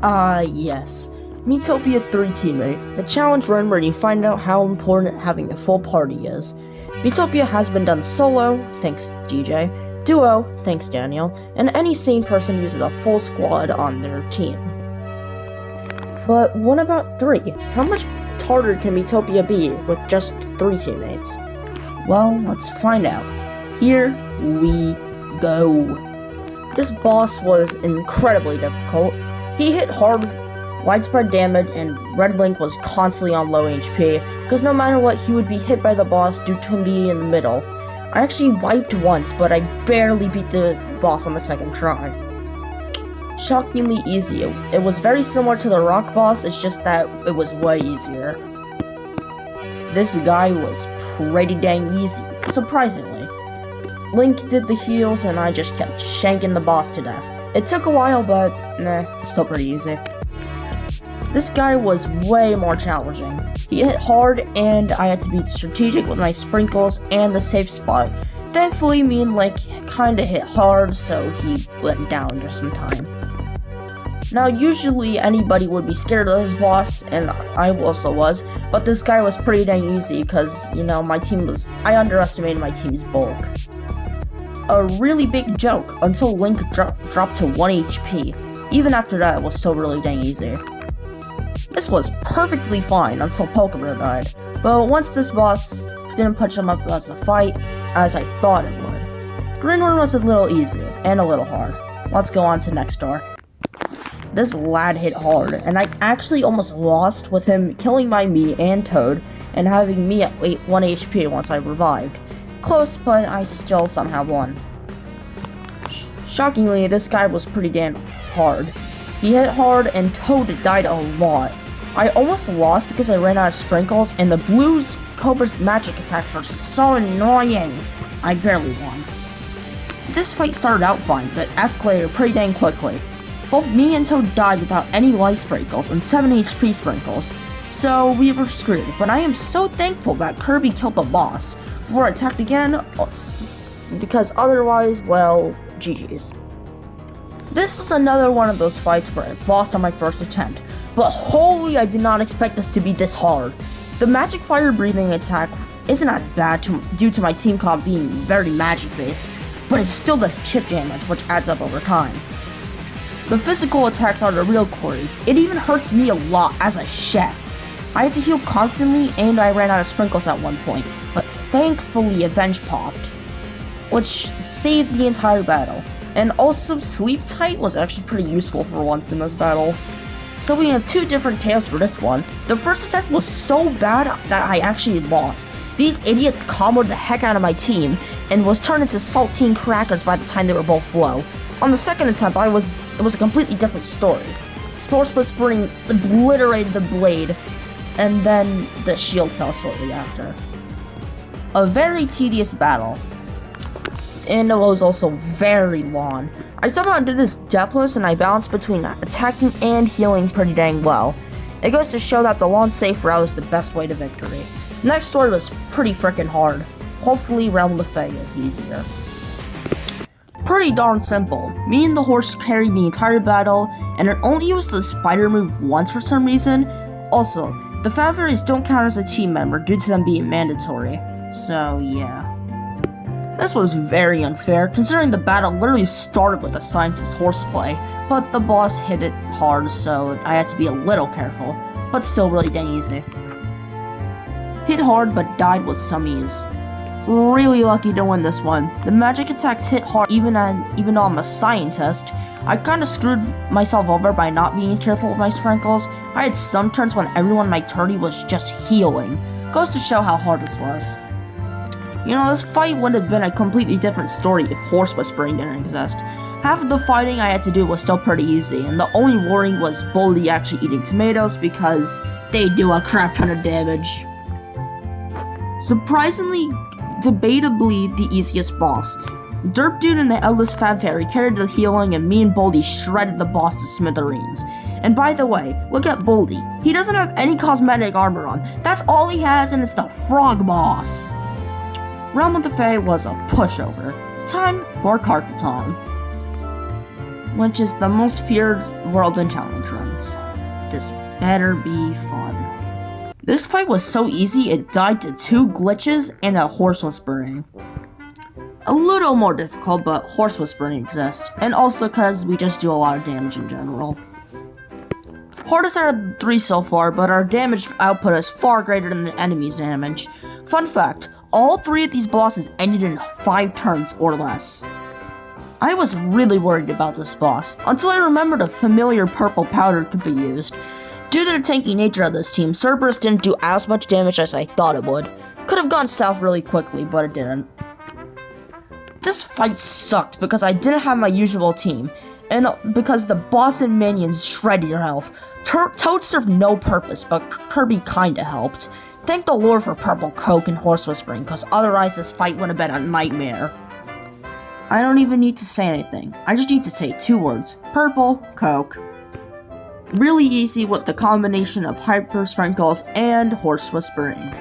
Yes. Miitopia 3 teammate, the challenge run where you find out how important having a full party is. Miitopia has been done solo, thanks DJ, duo, thanks Daniel, and any sane person uses a full squad on their team. But what about 3? How much harder can Miitopia be with just 3 teammates? Well, let's find out. Here we go. This boss was incredibly difficult. He hit hard, widespread damage, and Red Link was constantly on low HP, because no matter what, he would be hit by the boss due to him being in the middle. I actually wiped once, but I barely beat the boss on the second try. Shockingly easy. It was very similar to the rock boss, it's just that it was way easier. This guy was pretty dang easy, surprisingly. Link did the heals, and I just kept shanking the boss to death. It took a while, but still pretty easy. This guy was way more challenging. He hit hard, and I had to be strategic with my sprinkles and the safe spot. Thankfully, me and Link kinda hit hard, so he went down after some time. Now, usually anybody would be scared of this boss, and I also was, but this guy was pretty dang easy because, you know, I underestimated my team's bulk. A really big joke until Link dropped to 1 HP. Even after that, it was still really dang easy. This was perfectly fine until Pokémon died, but once this boss didn't punch him up as a fight, as I thought it would. Green one was a little easy, and a little hard. Let's go on to next door. This lad hit hard, and I actually almost lost with him killing my Mii and Toad, and having me at 1 HP once I revived. Close, but I still somehow won. Shockingly, this guy was pretty damn hard. He hit hard, and Toad died a lot. I almost lost because I ran out of sprinkles, and the Bloons Cobra's magic attacks were so annoying. I barely won. This fight started out fine, but escalated pretty dang quickly. Both me and Toad died without any life sprinkles and 7 HP sprinkles, so we were screwed. But I am so thankful that Kirby killed the boss before I attacked again, because otherwise, well, GG's. This is another one of those fights where I lost on my first attempt, but holy, I did not expect this to be this hard. The magic fire breathing attack isn't as bad due to my team comp being very magic based, but it still does chip damage, which adds up over time. The physical attacks are the real quarry. It even hurts me a lot as a chef. I had to heal constantly, and I ran out of sprinkles at one point, but thankfully Avenge popped, which saved the entire battle. And also, Sleep Tight was actually pretty useful for once in this battle. So we have 2 different tales for this one. The first attack was so bad that I actually lost. These idiots comboed the heck out of my team, and was turned into saltine crackers by the time they were both low. On the second attempt, it was a completely different story. Sports Whispering obliterated the blade, and then the shield fell shortly after. A very tedious battle. And it was also very long. I somehow did this deathless, and I balanced between attacking and healing pretty dang well. It goes to show that the long safe route is the best way to victory. Next story was pretty freaking hard. Hopefully Realm of the Fae is easier. Pretty darn simple. Me and the horse carried the entire battle, and it only used the spider move once for some reason. Also, the Fan Fairies don't count as a team member due to them being mandatory. So yeah. This was very unfair, considering the battle literally started with a scientist horseplay, but the boss hit it hard, so I had to be a little careful, but still really dang easy. Hit hard, but died with some ease. Really lucky to win this one. The magic attacks hit hard even though I'm a scientist. I kinda screwed myself over by not being careful with my sprinkles. I had some turns when everyone in my party was just healing. Goes to show how hard this was. You know, this fight would have been a completely different story if Horse Whispering didn't exist. Half of the fighting I had to do was still pretty easy, and the only worry was Boldy actually eating tomatoes because they do a crap ton of damage. Surprisingly, debatably the easiest boss. Derp Dude and the Eldest Fan Fairy carried the healing, and me and Boldy shredded the boss to smithereens. And by the way, look at Boldy. He doesn't have any cosmetic armor on. That's all he has, and it's the Frog Boss. Realm of the Fae was a pushover. Time for Karkaton. which is the most feared world in challenge runs. This better be fun. This fight was so easy it died to 2 glitches and a horse whispering. A little more difficult, but horse whispering exists, and also because we just do a lot of damage in general. Hardest out of the 3 so far, but our damage output is far greater than the enemy's damage. Fun fact, all 3 of these bosses ended in 5 turns or less. I was really worried about this boss, until I remembered a familiar purple powder could be used. Due to the tanky nature of this team, Cerberus didn't do as much damage as I thought it would. Could have gone south really quickly, but it didn't. This fight sucked because I didn't have my usual team, and because the boss and minions shredded your health. Toad served no purpose, but Kirby kinda helped. Thank the Lord for Purple Coke and Horse Whispering, cause otherwise this fight would have been a nightmare. I don't even need to say anything, I just need to say 2 words. Purple Coke. Really easy with the combination of Hyper Sprinkles and Horse Whispering.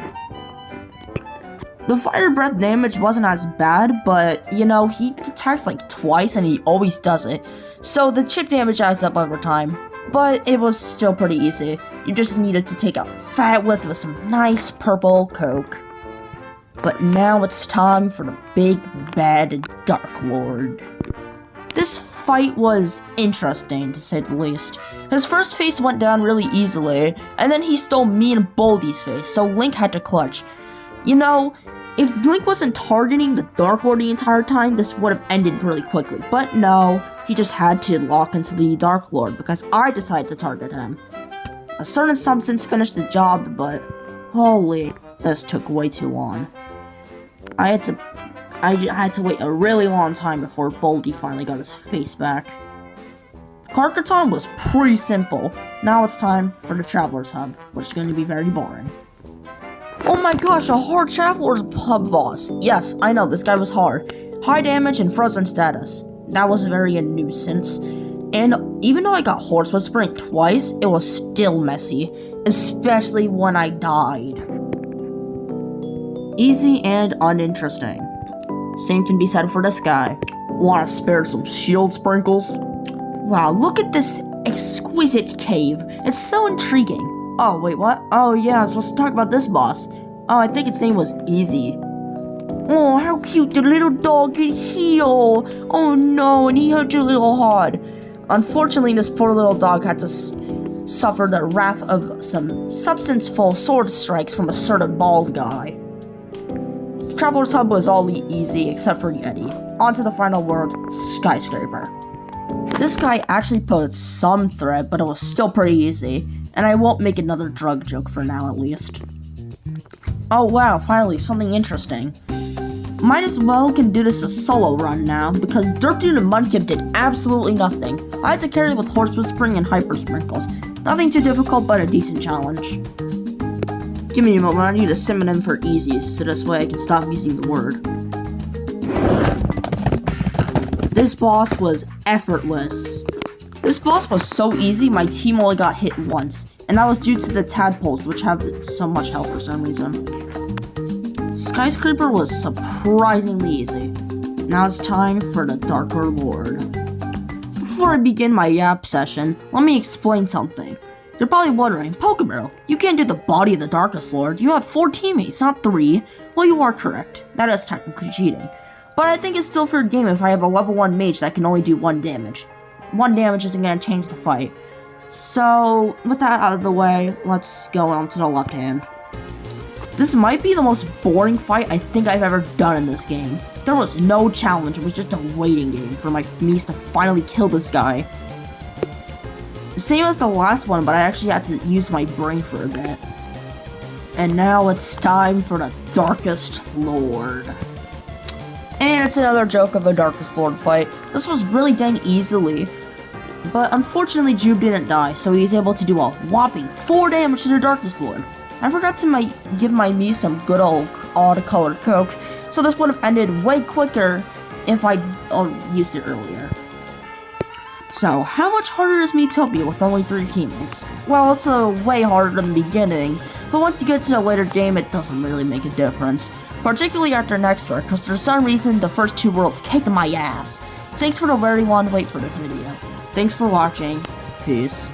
The fire breath damage wasn't as bad, but, you know, he attacks like twice and he always does it. So the chip damage adds up over time, but it was still pretty easy. You just needed to take a fat whiff of some nice purple Coke. But now it's time for the big bad Dark Lord. This fight was interesting, to say the least. His first phase went down really easily, and then he stole me and Boldy's face, so Link had to clutch. You know, if Link wasn't targeting the Dark Lord the entire time, this would have ended really quickly. But no, he just had to lock into the Dark Lord because I decided to target him. A certain substance finished the job, but holy, this took way too long. I had to wait a really long time before Boldy finally got his face back. Karkaton was pretty simple. Now it's time for the Traveler's Hub, which is going to be very boring. Oh my gosh, a hard Traveler's Hub boss. Yes, I know, this guy was hard. High damage and frozen status. That was very a nuisance. And even though I got Horse Whispering twice, it was still messy. Especially when I died. Easy and uninteresting. Same can be said for this guy. Wanna spare some shield sprinkles? Wow, look at this exquisite cave. It's so intriguing. Oh, wait, what? Oh, yeah, I'm supposed to talk about this boss. Oh, I think its name was Easy. Oh, how cute, the little dog can heal. Oh, no, and he hurt your little heart. Unfortunately, this poor little dog had to suffer the wrath of some substance-full sword strikes from a certain bald guy. Traveler's Hub was all easy except for Yeti. On to the final world, Skyscraper. This guy actually posed some threat, but it was still pretty easy. And I won't make another drug joke for now, at least. Oh wow, finally, something interesting. Might as well can do this a solo run now, because Dirt Dude and Mudkip did absolutely nothing. I had to carry with Horse Whispering and Hyper Sprinkles. Nothing too difficult, but a decent challenge. Give me a moment, I need a synonym for easy, so this way I can stop using the word. This boss was effortless. This boss was so easy, my team only got hit once, and that was due to the tadpoles, which have so much health for some reason. Skyscraper was surprisingly easy. Now it's time for the Darker Lord. Before I begin my yap session, let me explain something. You're probably wondering, Pokemon, you can't do the body of the Darkest Lord, you have 4 teammates, not 3. Well, you are correct, that is technically cheating. But I think it's still fair game if I have a level 1 mage that can only do 1 damage. 1 damage isn't going to change the fight. So, with that out of the way, let's go on to the left hand. This might be the most boring fight I think I've ever done in this game. There was no challenge, it was just a waiting game for my Mies to finally kill this guy. Same as the last one, but I actually had to use my brain for a bit. And now it's time for the Darkest Lord. And it's another joke of a Darkest Lord fight. This was really done easily, but unfortunately Jube didn't die, so he's able to do a whopping 4 damage to the Darkest Lord. I forgot to give my Mii some good old odd-colored Coke, so this would have ended way quicker if I used it earlier. So, how much harder is Miitopia with only 3 teammates? Well, it's way harder than the beginning, but once you get to the later game, it doesn't really make a difference. Particularly after next work, because for some reason, the first 2 worlds kicked my ass. Thanks for the very long wait for this video. Thanks for watching. Peace.